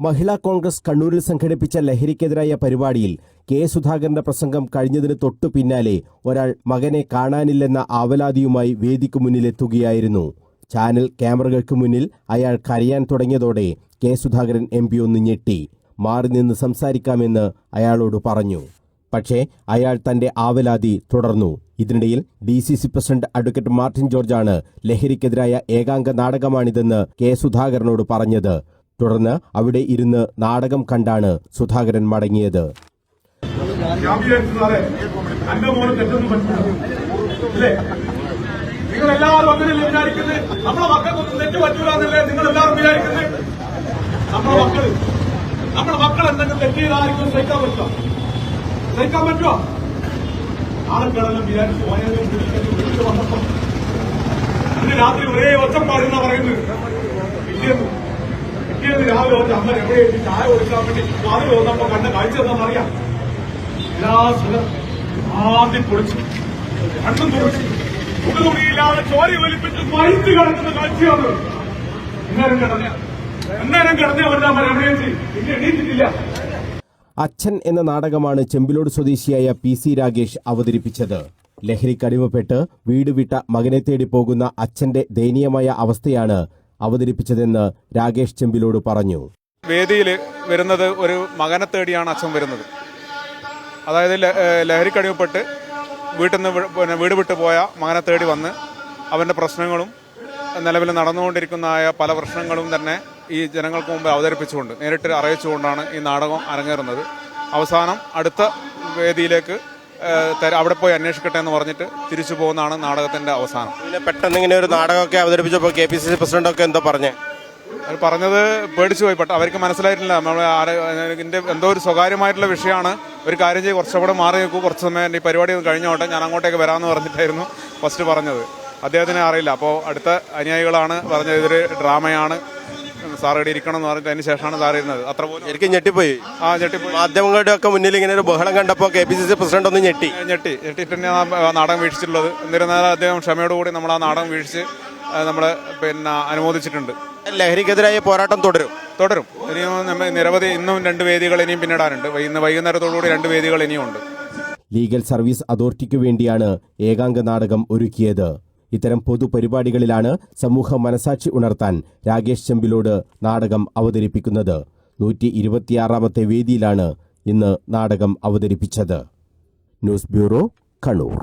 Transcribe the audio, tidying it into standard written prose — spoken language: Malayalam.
മഹിളാ കോൺഗ്രസ് കണ്ണൂരിൽ സംഘടിപ്പിച്ച ലഹരിക്കെതിരായ പരിപാടിയിൽ കെ സുധാകരന്റെ പ്രസംഗം കഴിഞ്ഞതിന് തൊട്ടു പിന്നാലെ ഒരാൾ മകനെ കാണാനില്ലെന്ന ആവലാതിയുമായി വേദിക്കു മുന്നിലെത്തുകയായിരുന്നു. ചാനൽ ക്യാമറകൾക്ക് മുന്നിൽ അയാൾ കരയാൻ തുടങ്ങിയതോടെ കെ സുധാകരൻ MP ഒന്ന് ഞെട്ടി. മാറി നിന്ന് സംസാരിക്കാമെന്ന് അയാളോട് പറഞ്ഞു. പക്ഷേ അയാൾ തന്റെ ആവലാതി തുടർന്നു. ഇതിനിടയിൽ DCC പ്രസിഡന്റ് അഡ്വക്കേറ്റ് മാർട്ടിൻ ജോർജാണ് ലഹരിക്കെതിരായ ഏകാംഗ നാടകമാണിതെന്ന് കെ സുധാകരനോട് പറഞ്ഞത്. തുടർന്ന് അവിടെ ഇരുന്ന് നാടകം കണ്ടാണ് സുധാകരൻ മടങ്ങിയത്. നിങ്ങളെല്ലാവരും അങ്ങനെയല്ലേ വിചാരിക്കുന്നത്? നമ്മളെ മക്കൾക്കൊന്നും തെറ്റ് പറ്റൂലെന്നല്ലേ നിങ്ങളെല്ലാവരും വിചാരിക്കുന്നത്? നമ്മുടെ മക്കൾ എന്തെങ്കിലും തെറ്റ് ചെയ്തായിരിക്കും സഹിക്കാൻ പറ്റുമോ? സഹിക്കാൻ പറ്റുമോ? ആൾക്കെല്ലാം വിചാരിച്ചു വീട്ടിൽ വന്നപ്പോ ഇന്ന് രാത്രി ഒരേ ഒച്ചപ്പാടുന്ന പറയുന്നത് പിറ്റേന്ന് രാവിലെ വന്ന് അമ്മ എവിടെ എത്തി ചായ കൊടുക്കാൻ വേണ്ടി വാതിൽ വന്നപ്പോ കണ്ട കാഴ്ച എന്താണെന്നറിയാം. എല്ലാ സുഖം ആദ്യം പൊളിച്ചു, കണ്ണും തുറച്ചു, മുഖതുണിയില്ലാതെ ചോര വലിപ്പിച്ച് മരിച്ചു കിടക്കുന്ന കാഴ്ചയാണ്. എന്നേരം കിടന്നേ വരാൻ എവിടെയെത്തി പിന്നെ എണീറ്റിട്ടില്ല. അച്ഛൻ എന്ന നാടകമാണ് ചെമ്പിലോട് സ്വദേശിയായ PC രാഗേഷ് അവതരിപ്പിച്ചത്. ലഹരിക്കടിമപ്പെട്ട് വീട് വിട്ട മകനെ തേടി പോകുന്ന അച്ഛന്റെ ദയനീയമായ അവസ്ഥയാണ് അവതരിപ്പിച്ചതെന്ന് രാഗേഷ് ചെമ്പിലോട് പറഞ്ഞു. വേദിയിൽ വരുന്നത് ഒരു മകനെ തേടിയാണ് അച്ഛൻ വരുന്നത്. അതായത് ലഹരിക്കടിമപ്പെട്ട് വീട് വിട്ടു പോയ മകനെ തേടി വന്ന് അവന്റെ പ്രശ്നങ്ങളും നിലവിൽ നടന്നുകൊണ്ടിരിക്കുന്നതായ പല പ്രശ്നങ്ങളും തന്നെ ഈ ജനങ്ങൾക്ക് മുമ്പ് അവതരിപ്പിച്ചുകൊണ്ട് നേരിട്ട് അറിയിച്ചുകൊണ്ടാണ് ഈ നാടകം അരങ്ങേറുന്നത്. അവസാനം അടുത്ത വേദിയിലേക്ക് അവിടെ പോയി അന്വേഷിക്കട്ടെ എന്ന് പറഞ്ഞിട്ട് തിരിച്ചു പോകുന്നതാണ് നാടകത്തിന്റെ അവസാനം. പിന്നെ പെട്ടെന്ന് ഇങ്ങനെ ഒരു നാടകമൊക്കെ അവതരിപ്പിച്ചപ്പോൾ KPCC പ്രസിഡന്റൊക്കെ എന്താ പറഞ്ഞത് പേടിച്ചു പോയി. അവർക്ക് മനസ്സിലായിട്ടില്ല ഇതിന്റെ എന്തോ ഒരു സ്വകാര്യമായിട്ടുള്ള വിഷയമാണ്. ഒരു കാര്യം ചെയ്ത് കുറച്ചുകൂടെ മാറി നിൽക്കൂ, കുറച്ച് സമയം ഈ പരിപാടി കഴിഞ്ഞോട്ടെ, ഞാൻ അങ്ങോട്ടേക്ക് വരാമെന്ന് പറഞ്ഞിട്ടായിരുന്നു ഫസ്റ്റ് പറഞ്ഞത്. അദ്ദേഹത്തിന് അറിയില്ല. അപ്പോൾ അടുത്ത അനുയായികളാണ് പറഞ്ഞത് ഇതൊരു ഡ്രാമയാണ്, സാർ ഇവിടെ ഇരിക്കണം എന്ന് പറഞ്ഞിട്ട് അതിന് ശേഷമാണ് സാർ ഇരുന്നത്. അത്ര പോലും എനിക്ക് ഞെട്ടിപ്പോയി. മാധ്യമങ്ങളുടെ ഒക്കെ മുന്നിൽ ഇങ്ങനെ ഒരു ബഹളം കണ്ടപ്പോൾ KPCC പ്രസിഡന്റ് ഒന്ന് ഞെട്ടിട്ട് തന്നെയാണ് നാടകം വീക്ഷിച്ചിട്ടുള്ളത്. എന്നിരുന്നാലും അദ്ദേഹം ക്ഷമയോടുകൂടി നമ്മൾ ആ നാടകം വീക്ഷിച്ച് നമ്മൾ അനുമോദിച്ചിട്ടുണ്ട്. ലഹരിക്കെതിരായ പോരാട്ടം തുടരും. ഇനിയും നിരവധി ഇന്നും 2 വേദികൾ ഇനിയും പിന്നിടാനുണ്ട്. ഇന്ന് വൈകുന്നേരത്തോടുകൂടി 2 വേദികൾ ഇനിയുമുണ്ട്. ലീഗൽ സർവീസ് അതോറിറ്റിക്കു വേണ്ടിയാണ് ഏകാംഗ നാടകം ഒരുക്കിയത്. ഇത്തരം പൊതുപരിപാടികളിലാണ് സമൂഹ മനസാക്ഷി ഉണർത്താൻ രാഗേഷ് ചെമ്പിലോട് നാടകം അവതരിപ്പിക്കുന്നത്. 126ാമത്തെ വേദിയിലാണ് ഇന്ന് നാടകം അവതരിപ്പിച്ചത്. News bureau, Kannur.